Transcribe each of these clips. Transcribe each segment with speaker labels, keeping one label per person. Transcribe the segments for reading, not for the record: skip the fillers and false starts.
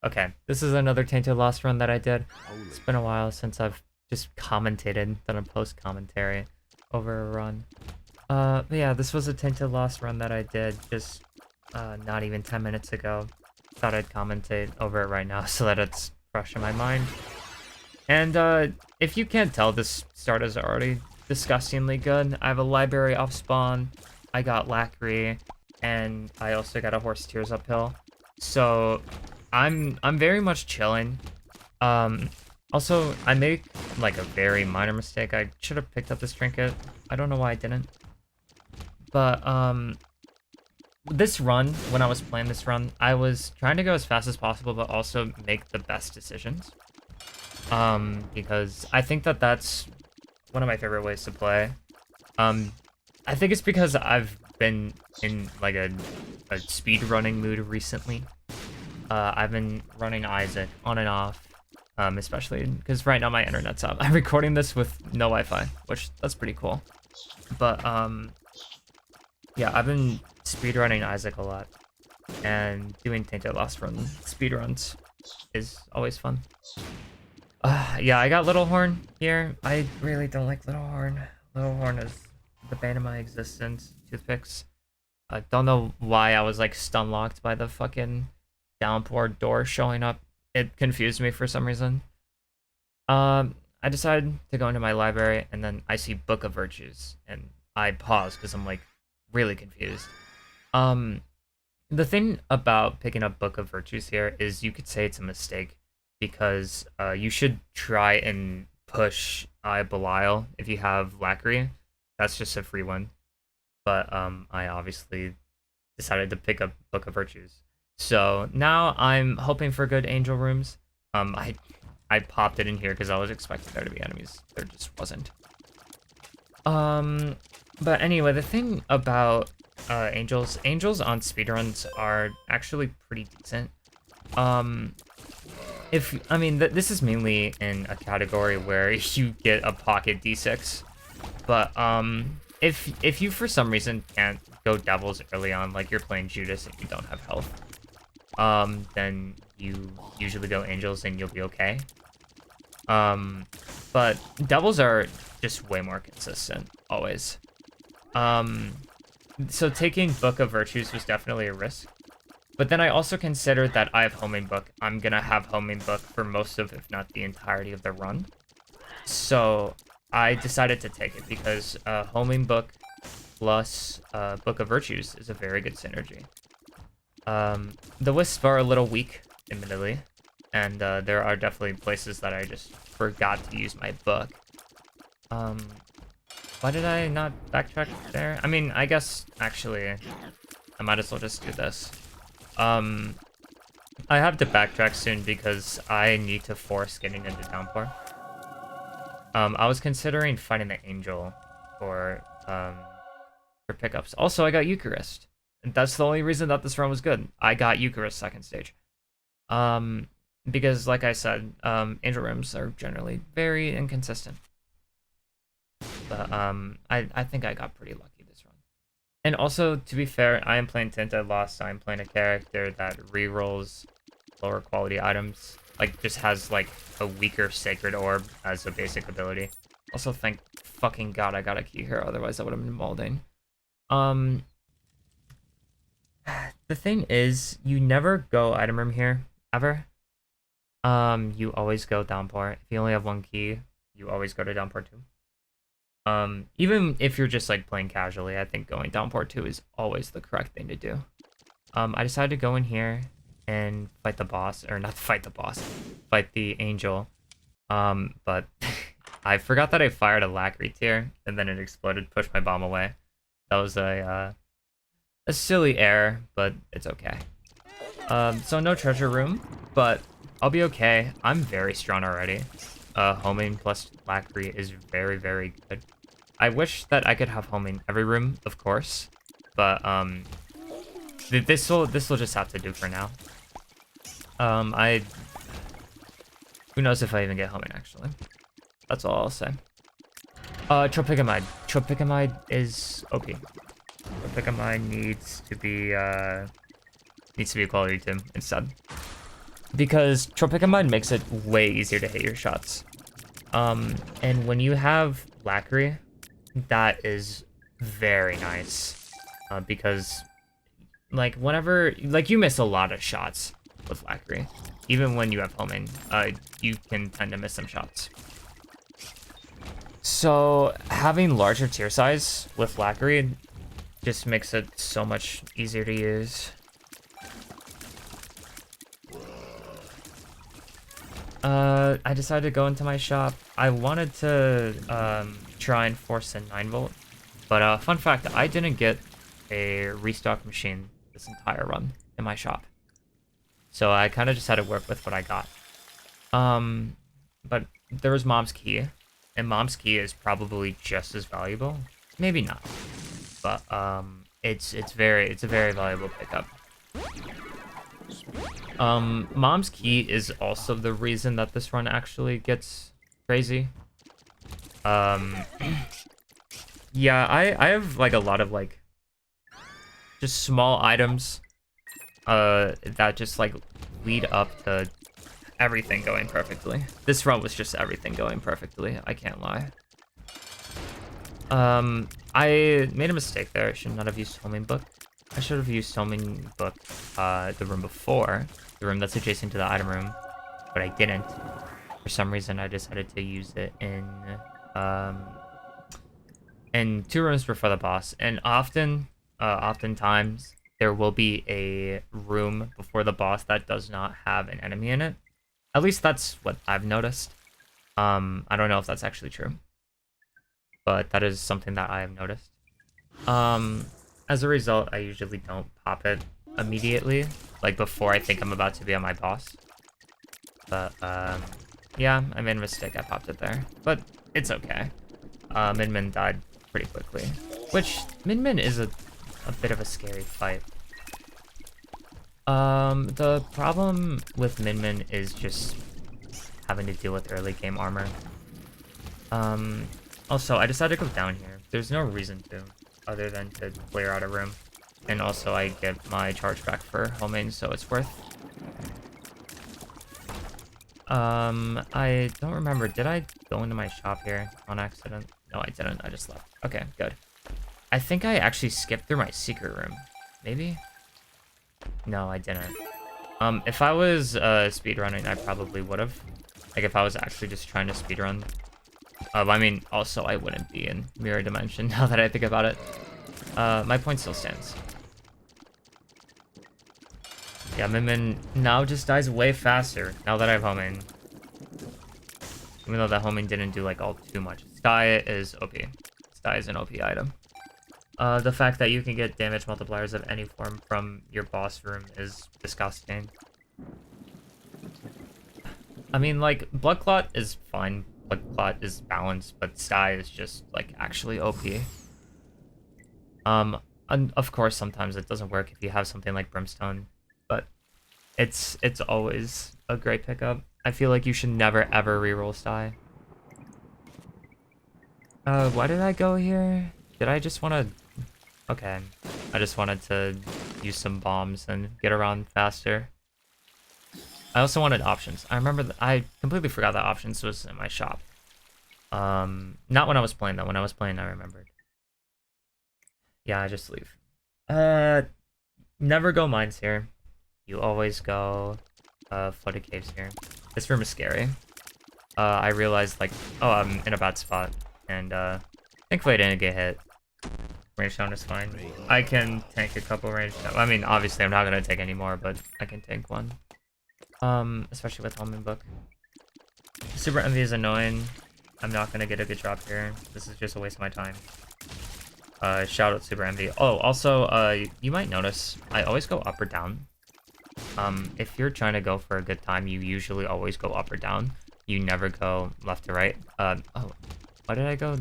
Speaker 1: Okay, this is another Tainted Lost run that I did. It's been a while since I've just commentated, done a post commentary over a run. But yeah, this was a Tainted Lost run that I did just not even 10 minutes ago. Thought I'd commentate over it right now so that it's fresh in my mind. And if you can't tell, this start is already disgustingly good. I have a library off spawn, I got Lackery, and I also got a Horse Tears uphill. So I'm very much chilling. Also, I make like a very minor mistake. I should have picked up this trinket. I don't know why I didn't. But this run, when I was playing this run, I was trying to go as fast as possible, but also make the best decisions. Because I think that that's one of my favorite ways to play. I think it's because I've been in like a speed running mood recently. I've been running Isaac on and off, especially because right now my internet's up. I'm recording this with no Wi-Fi, which that's pretty cool. But yeah, I've been speedrunning Isaac a lot, and doing Tainted Lost run speedruns is always fun. Yeah, I got Little Horn here. I really don't like Little Horn. Little Horn is the bane of my existence. Toothpicks. I don't know why I was like stun locked by the fucking downpour door showing up. It confused me for some reason. I decided to go into my library, and then I see Book of Virtues, and I pause because I'm like really confused. The thing about picking up Book of Virtues here is you could say it's a mistake, because you should try and push Belial if you have Lackery. That's just a free one. But I obviously decided to pick up Book of Virtues. So now I'm hoping for good angel rooms. I popped it in here because I was expecting there to be enemies. There just wasn't. But anyway, the thing about angels on speedruns are actually pretty decent. This is mainly in a category where you get a pocket D6, but if you for some reason can't go devils early on, like you're playing Judas and you don't have health, then you usually go angels and you'll be okay. But devils are just way more consistent always. So taking Book of Virtues was definitely a risk. But then I also considered that I have Homing Book. I'm gonna have Homing Book for most of, if not the entirety of the run. So I decided to take it because Homing Book plus Book of Virtues is a very good synergy. The Wisps are a little weak, admittedly, and there are definitely places that I just forgot to use my book. Why did I not backtrack there? I mean, I guess, actually, I might as well just do this. I have to backtrack soon because I need to force getting into Downpour. I was considering fighting the Angel for pickups. Also, I got Eucharist. That's the only reason that this run was good. I got Eucharist second stage. Because, like I said, Angel rooms are generally very inconsistent. But I think I got pretty lucky this run. And also, to be fair, I am playing Tainted Lost, so I'm playing a character that rerolls lower quality items. Like, just has, like, a weaker Sacred Orb as a basic ability. Also, thank fucking god I got a key here, otherwise I would have been molding. The thing is, you never go item room here, ever. You always go Downpour. If you only have one key, you always go to Downpour 2. Even if you're just like playing casually, I think going Downpour 2 is always the correct thing to do. I decided to go in here and fight the boss, or not fight the boss, fight the angel. But I forgot that I fired a Lackery tier, and then it exploded, pushed my bomb away. That was a silly error, but it's okay. So no treasure room, but I'll be okay. I'm very strong already. Homing plus Lackery is very, very good. I wish that I could have homing every room, of course, but this will just have to do for now. Who knows if I even get homing actually. That's all I'll say. Tropicamide. Tropicamide is OP. Tropicamide. I think I might, needs to be a quality 2 instead. because tropicamide makes it way easier to hit your shots. And when you have lacquery, that is very nice, because like whenever you miss a lot of shots with lacquery, even when you have homing, you can tend to miss some shots. So having larger tier size with lacquery just makes it so much easier to use. I decided to go into my shop. I wanted to try and force a 9-volt, but fun fact, I didn't get a restock machine this entire run in my shop. So I kind of just had to work with what I got. But there was Mom's Key, and Mom's Key is probably just as valuable. Maybe not, but it's a very valuable pickup. Mom's Key is also the reason that this run actually gets crazy. Yeah, I have like a lot of like just small items that just like lead up to everything going perfectly. This run was just everything going perfectly, I can't lie. I made a mistake there. I should not have used homing book. I should have used homing book the room before, the room that's adjacent to the item room, but I didn't. For some reason, I decided to use it in 2 rooms before the boss. And oftentimes there will be a room before the boss that does not have an enemy in it. At least that's what I've noticed. I don't know if that's actually true, but that is something that I have noticed. As a result, I usually don't pop it immediately, like before I think I'm about to be on my boss. But yeah, I made a mistake. I popped it there, but it's okay. Min Min died pretty quickly, which Min Min is a bit of a scary fight. The problem with Min Min is just having to deal with early game armor. Also, I decided to go down here. There's no reason to, other than to clear out a room. And also, I get my charge back for homing, so it's worth. I don't remember. Did I go into my shop here on accident? No, I didn't. I just left. Okay, good. I think I actually skipped through my secret room. Maybe? No, I didn't. If I was speedrunning, I probably would have. Like, if I was actually just trying to speedrun. I mean, also, I wouldn't be in Mirror Dimension now that I think about it. My point still stands. Yeah, Min Min now just dies way faster now that I have homing. Even though that homing didn't do, like, all too much. Sky is OP. Sky is an OP item. The fact that you can get damage multipliers of any form from your boss room is disgusting. I mean, like, Blood Clot is fine. Blood Clot is balanced, but Sky is just, like, actually OP. And of course, sometimes it doesn't work if you have something like Brimstone, but it's always a great pickup. I feel like you should never, ever reroll Sky. Why did I go here? Did I just want to... Okay, I just wanted to use some bombs and get around faster. I also wanted options. I remember that I completely forgot that options was in my shop. Not when I was playing though. When I was playing, I remembered. Yeah, I just leave. Never go mines here. You always go flooded caves here. This room is scary. I realized like, oh, I'm in a bad spot, and thankfully I didn't get hit. Range down is fine. I can tank a couple range down. I mean, obviously I'm not gonna take any more, but I can tank one. Especially with homing book. Super Envy is annoying. I'm not gonna get a good drop here. This is just a waste of my time. Shout out Super Envy. Oh, also, you might notice I always go up or down. If you're trying to go for a good time, you usually always go up or down. You never go left to right. Oh, why did I go?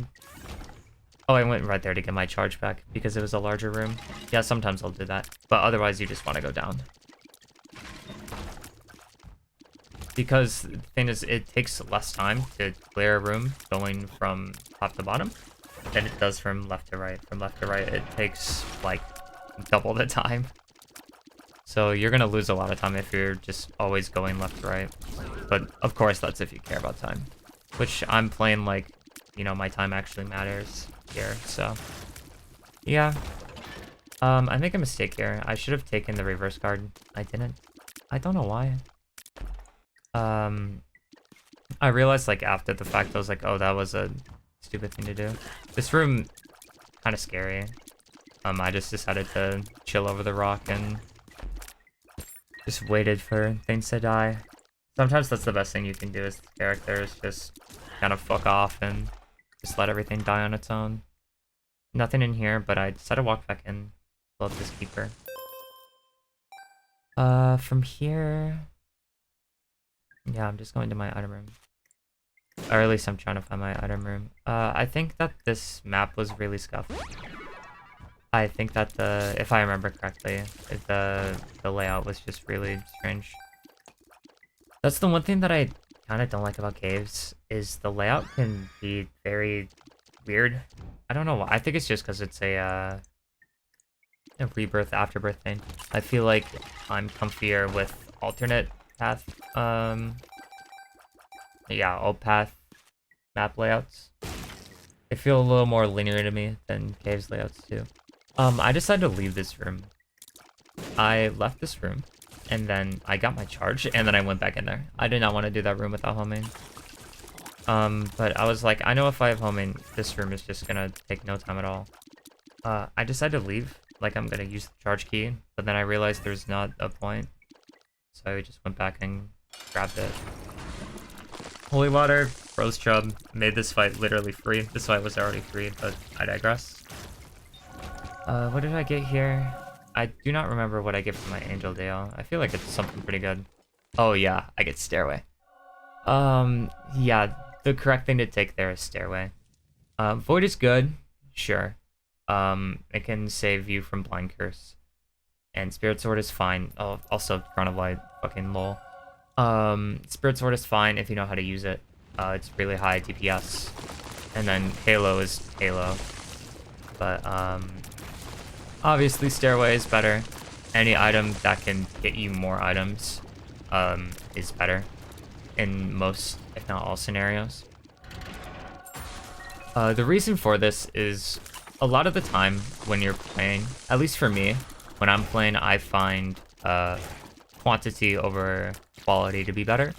Speaker 1: Oh, I went right there to get my charge back because it was a larger room. Yeah, sometimes I'll do that, but otherwise you just want to go down. Because the thing is, it takes less time to clear a room going from top to bottom than it does from left to right. From left to right, it takes like double the time. So you're gonna lose a lot of time if you're just always going left to right. But of course, that's if you care about time. Which I'm playing like, you know, my time actually matters here, so. Yeah. I make a mistake here. I should have taken the reverse card. I didn't. I don't know why. I realized like after the fact, I was like, oh, that was a stupid thing to do. This room, kind of scary. I just decided to chill over the rock and just waited for things to die. Sometimes that's the best thing you can do as characters, just kind of fuck off and just let everything die on its own. Nothing in here, but I decided to walk back in. Love this keeper. From here... Yeah, I'm just going to my item room. Or at least I'm trying to find my item room. I think that this map was really scuffed. I think that if I remember correctly, the layout was just really strange. That's the one thing that I kind of don't like about caves, is the layout can be very weird. I don't know why. I think it's just because it's a rebirth afterbirth thing. I feel like I'm comfier with alternate path, yeah, old path map layouts. They feel a little more linear to me than caves layouts too. I decided to leave this room. I left this room, and then I got my charge, and then I went back in there. I did not want to do that room without homing. But I was like, I know if I have homing, this room is just gonna take no time at all. I decided to leave, like I'm gonna use the charge key, but then I realized there's not a point. So I just went back and grabbed it. Holy water, Rose Chub made this fight literally free. This fight was already free, but I digress. What did I get here? I do not remember what I get from my Angel Dale. I feel like it's something pretty good. Oh yeah, I get Stairway. Yeah, the correct thing to take there is Stairway. Void is good, sure. It can save you from Blind Curse. And Spirit Sword is fine. Oh, also Crown of Light, fucking lol. Spirit Sword is fine if you know how to use it. It's really high DPS. And then Halo is Halo. But, obviously Stairway is better. Any item that can get you more items, is better. In most, if not all scenarios. The reason for this is, a lot of the time when you're playing, at least for me, when I'm playing, I find quantity over quality to be better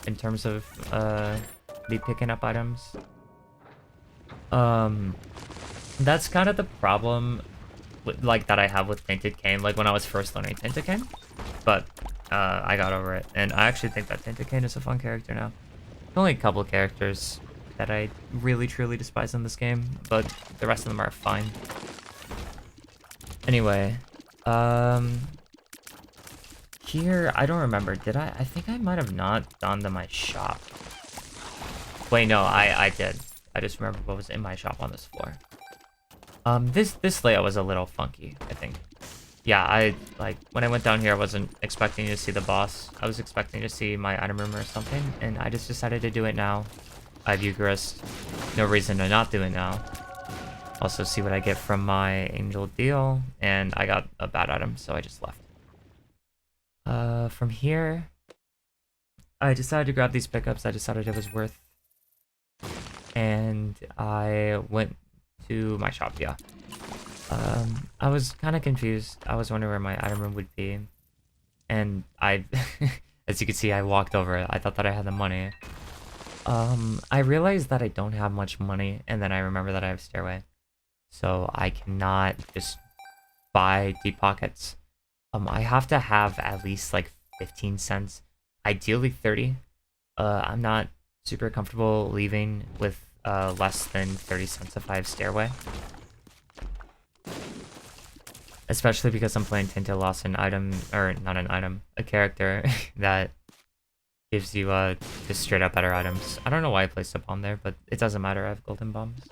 Speaker 1: in terms of me picking up items. That's kind of the problem like that I have with Tainted Cane, like when I was first learning Tainted Cane, but I got over it, and I actually think that Tainted Cane is a fun character now. There's only a couple characters that I really truly despise in this game, but the rest of them are fine. Anyway, here, I don't remember, did I think I might have not gone to my shop. Wait, no, I did. I just remember what was in my shop on this floor. This layout was a little funky, I think. Yeah, when I went down here, I wasn't expecting to see the boss. I was expecting to see my item room or something, and I just decided to do it now. I have Eucharist. No reason to not do it now. Also see what I get from my Angel Deal, and I got a bad item, so I just left. From here, I decided to grab these pickups. I decided it was worth. And I went to my shop, yeah. I was kind of confused. I was wondering where my item room would be. And I, as you can see, I walked over it. I thought that I had the money. I realized that I don't have much money, and then I remember that I have Stairway. So I cannot just buy deep pockets. I have to have at least like 15 cents, ideally 30. I'm not super comfortable leaving with less than 30 cents if I have Stairway. Especially because I'm playing Tainted Lost, an item, or not an item, a character that gives you just straight up better items. I don't know why I placed a bomb there, but it doesn't matter, I have golden bombs.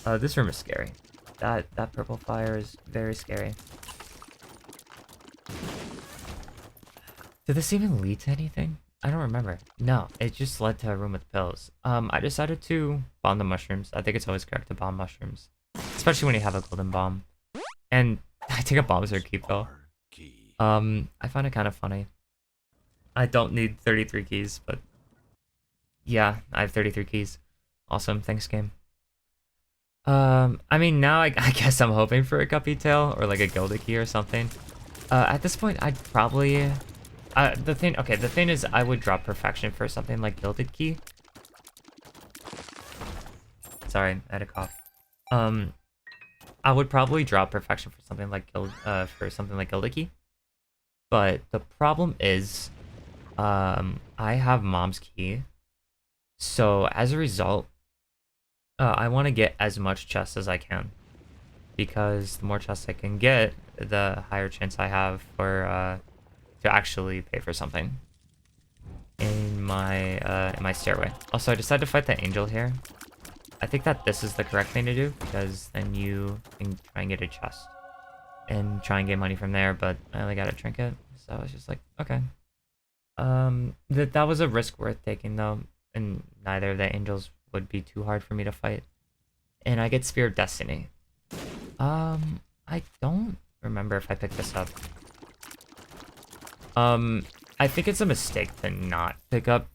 Speaker 1: This room is scary. That purple fire is very scary. Did this even lead to anything? I don't remember. No, it just led to a room with pills. I decided to bomb the mushrooms. I think it's always correct to bomb mushrooms. Especially when you have a golden bomb. And I think a bombs are keep though. I find it kind of funny. I don't need 33 keys, but yeah, I have 33 keys. Awesome, thanks game. I mean, now I guess I'm hoping for a guppy tail or like a gilded key or something. At this point, I'd probably... the thing is I would drop perfection for something like gilded key. Sorry, I had a cough. I would probably drop perfection for something like gilded key. But the problem is, I have mom's key. So as a result, I want to get as much chests as I can, because the more chests I can get, the higher chance I have for to actually pay for something in my stairway. Also, I decided to fight the angel here. I think that this is the correct thing to do, because then you can try and get a chest and try and get money from there. But I only got a trinket, so I was just like, okay. That was a risk worth taking though, and neither of the angels would be too hard for me to fight. And I get Spear of Destiny. I don't remember if I picked this up. I think it's a mistake to not pick up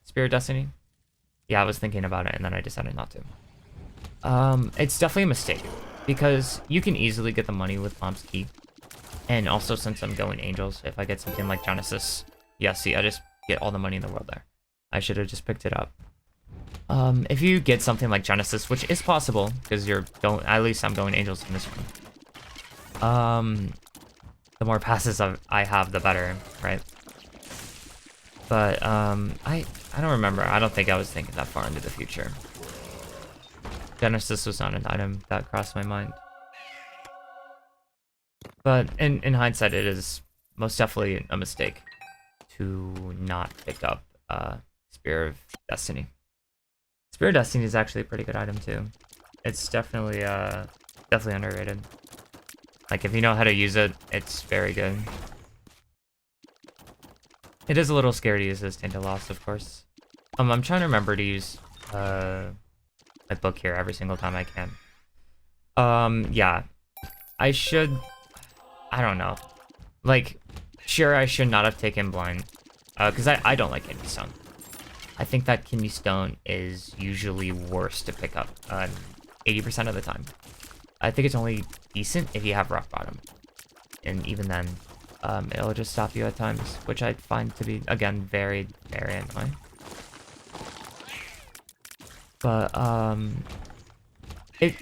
Speaker 1: Spear of Destiny. Yeah, I was thinking about it and then I decided not to. It's definitely a mistake, because you can easily get the money with mom's key. And also, since I'm going angels, if I get something like Genesis, yeah, see, I just get all the money in the world there. I should have just picked it up. If you get something like Genesis, which is possible, because at least I'm going angels in this one. The more passes I have, the better, right? But, I don't remember. I don't think I was thinking that far into the future. Genesis was not an item that crossed my mind. But in hindsight, it is most definitely a mistake to not pick up Spear of Destiny. Spear of Destiny is actually a pretty good item too. It's definitely underrated. Like, if you know how to use it, it's very good. It is a little scary to use this Tainted Lost, of course. I'm trying to remember to use my book here every single time I can. Yeah. I don't know. Like, sure, I should not have taken blind. Because I don't like kidney stone. I think that kidney stone is usually worse to pick up 80% of the time. I think it's only decent if you have rock bottom. And even then, it'll just stop you at times, which I find to be, again, very, very annoying. But,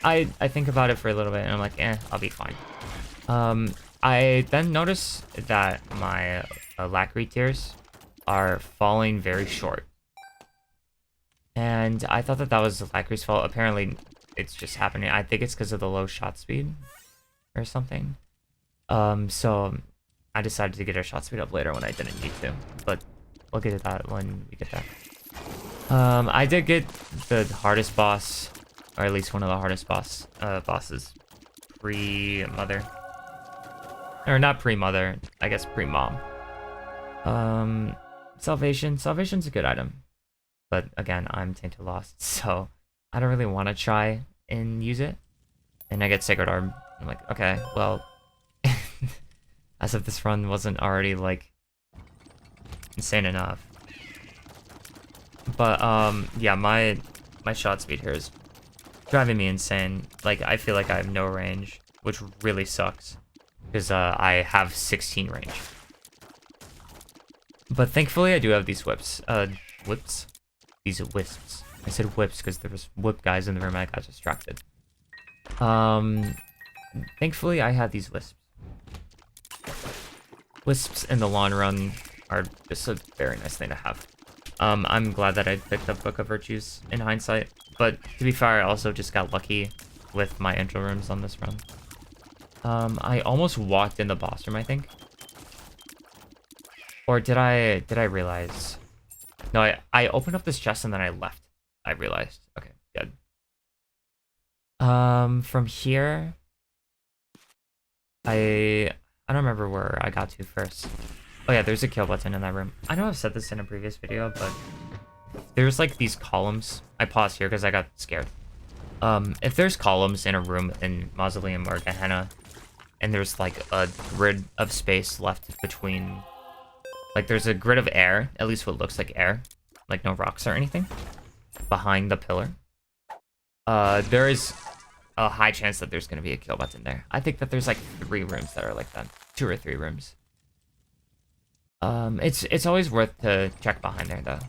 Speaker 1: I think about it for a little bit, and I'm like, I'll be fine. I then notice that my lacquery tiers are falling very short. And I thought that was the lacquery's fault. Apparently, it's just happening. I think it's because of the low shot speed or something. So I decided to get our shot speed up later when I didn't need to. But we'll get to that when we get there. I did get the hardest boss, or at least one of the hardest bosses, pre-mother. Or not pre-mother, I guess pre-mom. Salvation. Salvation's a good item. But again, I'm Tainted Lost, so I don't really want to try and use it. And I get Sacred Orb. I'm like, okay, well, as if this run wasn't already, like, insane enough. But, yeah, my shot speed here is driving me insane. Like, I feel like I have no range, which really sucks. Because, I have 16 range. But thankfully, I do have these whips. Whips? These wisps. I said whips because there was whip guys in the room and I got distracted. Thankfully, I have these wisps. Wisps in the long run are just a very nice thing to have. I'm glad that I picked up Book of Virtues in hindsight, but to be fair, I also just got lucky with my intro rooms on this run. I almost walked in the boss room, I think. Or did I realize? No, I opened up this chest and then I left. I realized. Okay, good. From here, I don't remember where I got to first. Oh yeah, there's a kill button in that room. I know I've said this in a previous video, but there's like these columns. I paused here because I got scared. If there's columns in a room in Mausoleum or Gehenna, and there's like a grid of space left between. Like there's a grid of air, at least what looks like air, like no rocks or anything, behind the pillar. There is a high chance that there's gonna be a kill button there. I think that there's like 3 rooms that are like that, 2 or 3 rooms. It's always worth to check behind there though.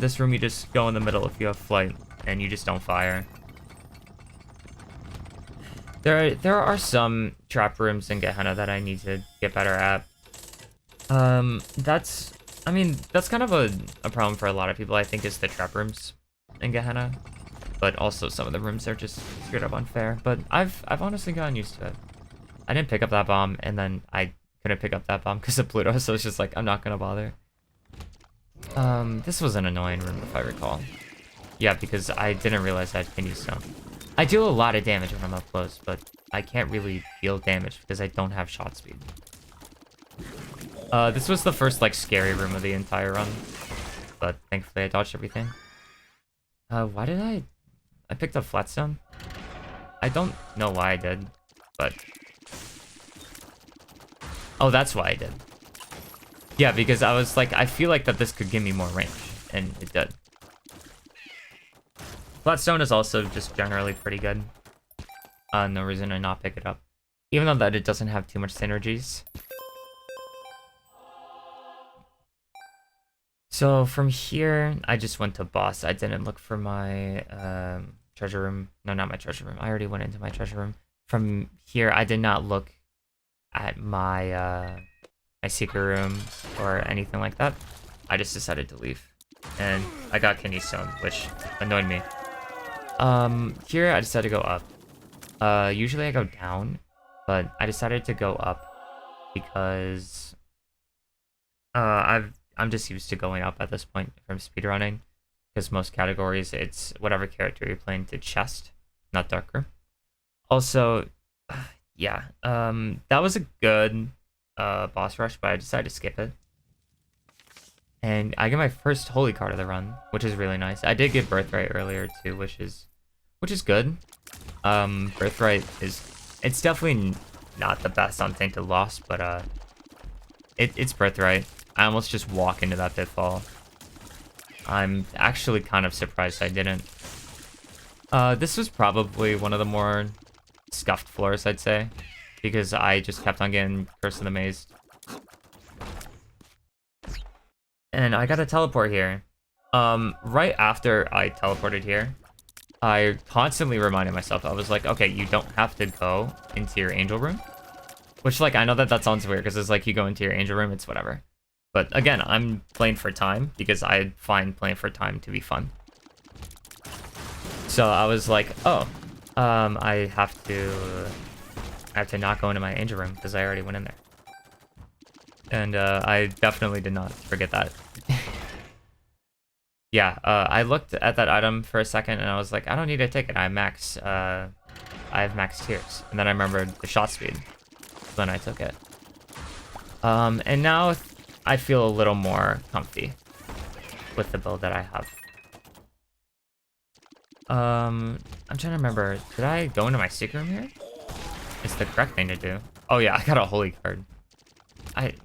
Speaker 1: This room you just go in the middle if you have flight and you just don't fire. There are some trap rooms in Gehenna that I need to get better at. That's kind of a problem for a lot of people, I think, is the trap rooms in Gehenna. But also some of the rooms are just straight up unfair. But I've honestly gotten used to it. I didn't pick up that bomb, and then I couldn't pick up that bomb because of Pluto, so it's just like, I'm not gonna bother. This was an annoying room, if I recall. Yeah, because I didn't realize I had kidney stone. I deal a lot of damage when I'm up close, but I can't really deal damage because I don't have shot speed. This was the first, like, scary room of the entire run. But thankfully I dodged everything. Why did I picked up flatstone? I don't know why I did, but... Oh, that's why I did. Yeah, because I was like, I feel like that this could give me more range, and it did. Flatstone is also just generally pretty good. No reason to not pick it up. Even though that it doesn't have too much synergies. So from here, I just went to boss. I didn't look for my treasure room. No, not my treasure room. I already went into my treasure room. From here, I did not look at my my secret room or anything like that. I just decided to leave. And I got kidney stone, which annoyed me. Here I decided to go up. Usually I go down, but I decided to go up because I'm just used to going up at this point from speedrunning, because most categories it's whatever character you're playing to chest, not darker. Also, yeah, that was a good boss rush, but I decided to skip it. And I get my first holy card of the run, which is really nice. I did get birthright earlier too, which is good. Birthright it's definitely not the best on Tainted Lost, but it's birthright. I almost just walk into that pitfall. I'm actually kind of surprised I didn't. This was probably one of the more scuffed floors, I'd say, because I just kept on getting Curse of the Maze. And I got a teleport here. Right after I teleported here, I constantly reminded myself, I was like, okay, you don't have to go into your angel room. Which, like, I know that sounds weird, because it's like, you go into your angel room, it's whatever. But again, I'm playing for time, because I find playing for time to be fun. So I was like, oh, I have to not go into my angel room, because I already went in there. And I definitely did not forget that. Yeah, I looked at that item for a second and I was like, I don't need a ticket. I have max tiers. And then I remembered the shot speed. So then I took it. And now I feel a little more comfy with the build that I have. I'm trying to remember. Did I go into my secret room here? It's the correct thing to do. Oh yeah, I got a holy card.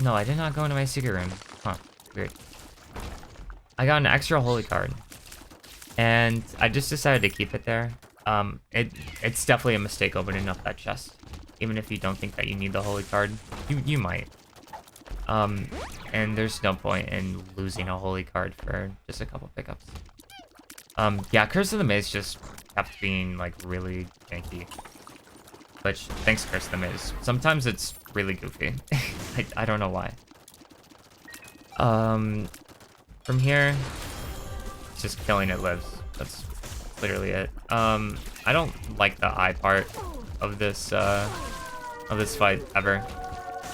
Speaker 1: No, I did not go into my secret room. Huh, weird. I got an extra holy card, and I just decided to keep it there. It's definitely a mistake opening up that chest, even if you don't think that you need the holy card. You might. And there's no point in losing a holy card for just a couple pickups. Yeah, Curse of the Maze just kept being like really janky. Which, thanks Curse of the Maze. Sometimes it's really goofy. I don't know why. From here, just killing it lives. That's literally it. I don't like the eye part of this fight ever.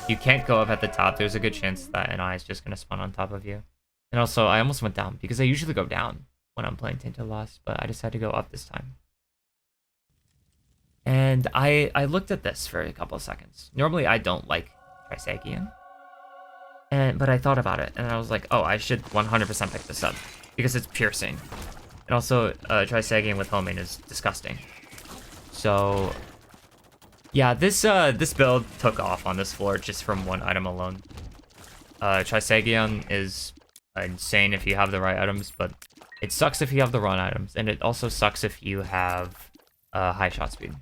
Speaker 1: You can't go up at the top. There's a good chance that an eye is just gonna spawn on top of you. And also, I almost went down because I usually go down when I'm playing Tainted Lost, but I decided to go up this time. And I looked at this for a couple of seconds. Normally, I don't like Trisagion. But I thought about it, and I was like, oh, I should 100% pick this up, because it's piercing. And also, Trisagion with homing is disgusting. So, Yeah, this build took off on this floor just from one item alone. Trisagion is insane if you have the right items, but it sucks if you have the wrong items, and it also sucks if you have high shot speed.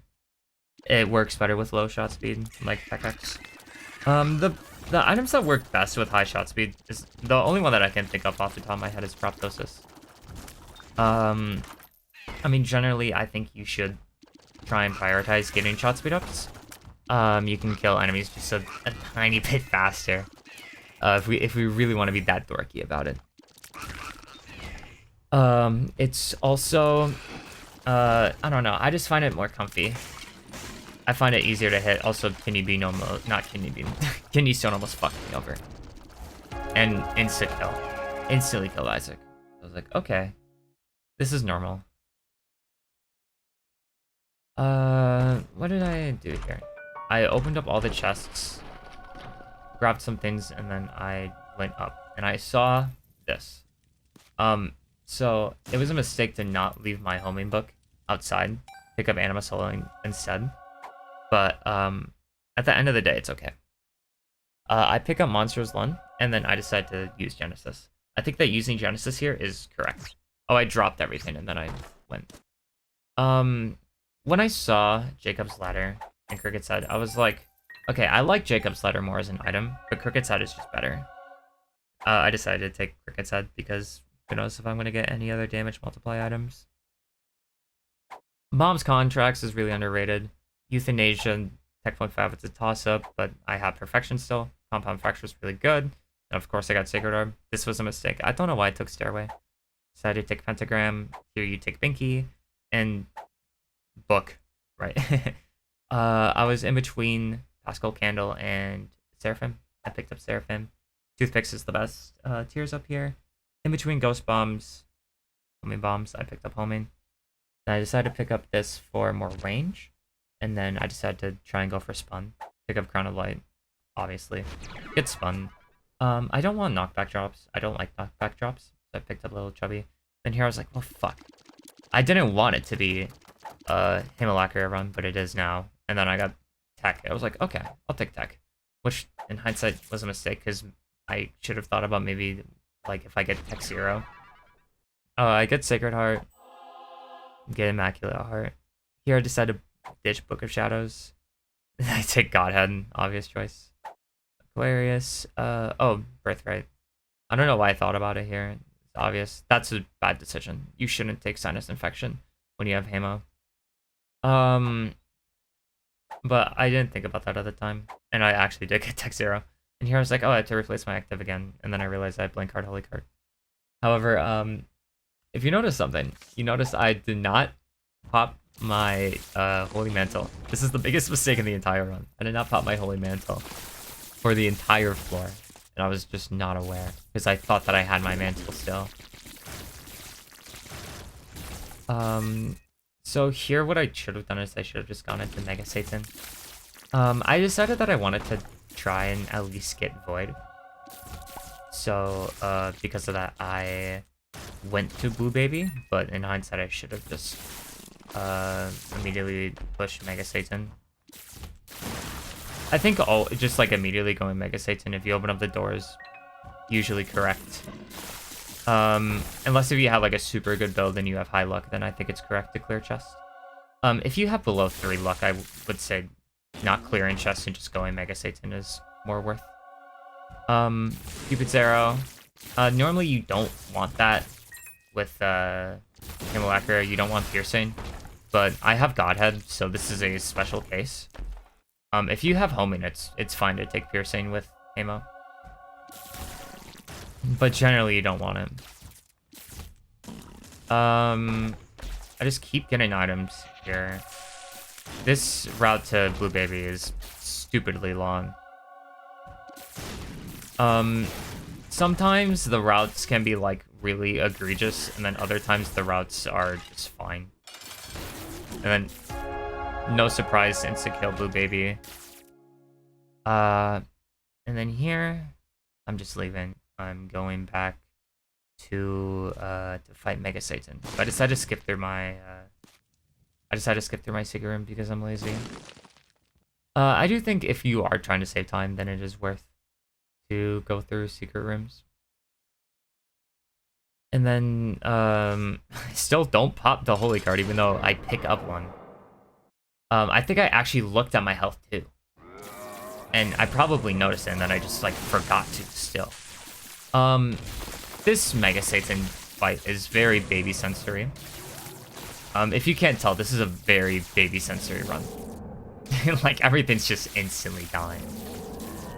Speaker 1: It works better with low shot speed, like Pickaxe. The items that work best with high shot speed is the only one that I can think of off the top of my head is Proptosis. I mean, generally, I think you should try and prioritize getting shot speed ups. You can kill enemies just a tiny bit faster. If we really want to be that dorky about it. It's also, I don't know. I just find it more comfy. I find it easier to hit. Also, Kidney Bean almost, not Kidney Bean. Kidney Stone almost fucked me over. And insta-kill. Instantly killed Isaac. I was like, okay. This is normal. What did I do here? I opened up all the chests, grabbed some things, and then I went up. And I saw this. So it was a mistake to not leave my homing book outside. Pick up Anima Soloing instead. But at the end of the day, it's okay. I pick up Monsters Lun, and then I decide to use Genesis. I think that using Genesis here is correct. Oh, I dropped everything, and then I went. When I saw Jacob's Ladder and Cricket's Head, I was like, okay, I like Jacob's Ladder more as an item, but Cricket's Head is just better. I decided to take Cricket's Head because who knows if I'm going to get any other damage multiply items. Mom's Contracts is really underrated. Euthanasia, Tech Point 5, it's a toss-up, but I have Perfection still. Compound Fracture is really good. And of course, I got Sacred Orb. This was a mistake. I don't know why I took Stairway. Decided to take Pentagram. Here you take Binky. And Book, right? I was in between Pascal Candle and Seraphim. I picked up Seraphim. Toothpicks is the best. Tears up here. In between Ghost Bombs, Homing Bombs, I picked up Homing. And I decided to pick up this for more range. And then I decided to try and go for Spun. Pick up Crown of Light, obviously. Get Spun. I don't want knockback drops. I don't like knockback drops. So I picked up Little Chubby. Then here I was like, well, fuck. I didn't want it to be a Himmelacria run, but it is now. And then I got Tech. I was like, okay, I'll take Tech. Which, in hindsight, was a mistake, because I should have thought about maybe, like, if I get Tech 0. I get Sacred Heart. Get Immaculate Heart. Here I decided to ditch Book of Shadows. I take Godhead, obvious choice. Aquarius. Oh, Birthright. I don't know why I thought about it here. It's obvious. That's a bad decision. You shouldn't take Sinus Infection when you have Hamo. But I didn't think about that at the time. And I actually did get Tech 0. And here I was like, oh, I have to replace my active again. And then I realized I had Blink Card, Holy Card. However, if you notice something, you notice I did not pop my Holy Mantle. This is the biggest mistake in the entire run. I did not pop my Holy Mantle for the entire floor. And I was just not aware. Because I thought that I had my Mantle still. So here what I should have done is I should have just gone into Mega Satan. I decided that I wanted to try and at least get Void. So, because of that, I went to Blue Baby, but in hindsight, I should have just immediately pushed Mega Satan. I think just like immediately going Mega Satan, if you open up the doors, usually correct. Unless if you have like a super good build and you have high luck, then I think it's correct to clear chest. If you have below 3 luck, I would say not clearing chest and just going Mega Satan is more worth. Cupid's Arrow. Normally you don't want that with Himmelacria. You don't want Piercing, but I have Godhead, so this is a special case. If you have Homing, it's fine to take Piercing with Hamo. But generally you don't want it. I just keep getting items here. This route to Blue Baby is stupidly long. Sometimes the routes can be like really egregious, and then other times the routes are just fine. And then, no surprise, insta-kill Blue Baby. And then here, I'm just leaving. I'm going back to fight Mega Satan. But I decided to skip through my Secret Room because I'm lazy. I do think if you are trying to save time, then it is worth to go through secret rooms. And then, I still don't pop the holy card, even though I pick up one. I think I actually looked at my health too. And I probably noticed it, and then I just, like, forgot to still. This Mega Satan fight is very baby sensory. If you can't tell, this is a very baby sensory run. Like, everything's just instantly dying.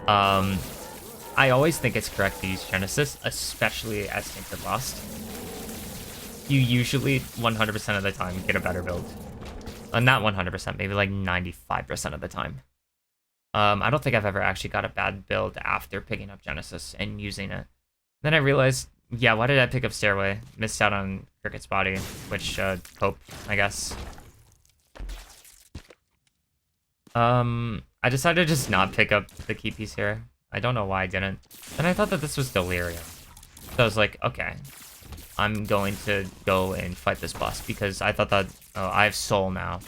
Speaker 1: I always think it's correct to use Genesis, especially as Tainted Lost. You usually, 100% of the time, get a better build. Not 100%, maybe like 95% of the time. I don't think I've ever actually got a bad build after picking up Genesis and using it. Then I realized, yeah, why did I pick up Stairway? Missed out on Cricket's Body, which, Hope, I guess. I decided to just not pick up the key piece here. I don't know why I didn't. And I thought that this was Delirium. So I was like, okay, I'm going to go and fight this boss because I thought that, oh, I have Soul now.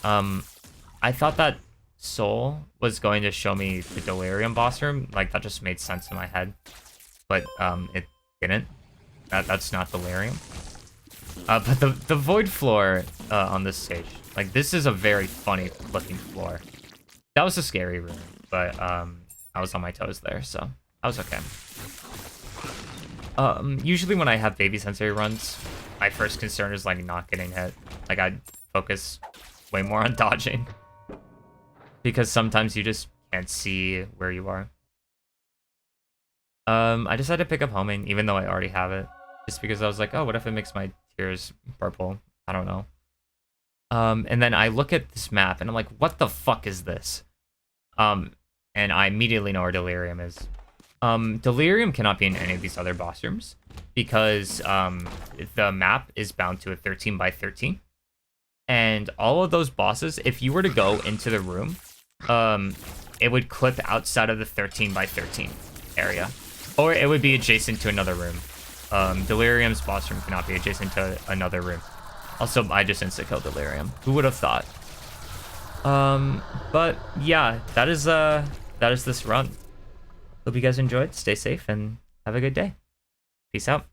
Speaker 1: I thought that Soul was going to show me the Delirium boss room. Like, that just made sense in my head. But, it didn't. That's not Delirium. But the Void floor, on this stage, like, this is a very funny looking floor. That was a scary room, but, I was on my toes there, so I was okay. Usually when I have baby sensory runs, my first concern is, like, not getting hit. Like, I'd focus way more on dodging. Because sometimes you just can't see where you are. I decided to pick up Homing, even though I already have it. Just because I was like, oh, what if it makes my tears purple? I don't know. And then I look at this map, and I'm like, what the fuck is this? And I immediately know where Delirium is. Delirium cannot be in any of these other boss rooms because the map is bound to a 13 by 13. And all of those bosses, if you were to go into the room, it would clip outside of the 13 by 13 area. Or it would be adjacent to another room. Delirium's boss room cannot be adjacent to another room. Also, I just insta-killed Delirium. Who would have thought? But yeah, that is this run. Hope you guys enjoyed. Stay safe and have a good day. Peace out.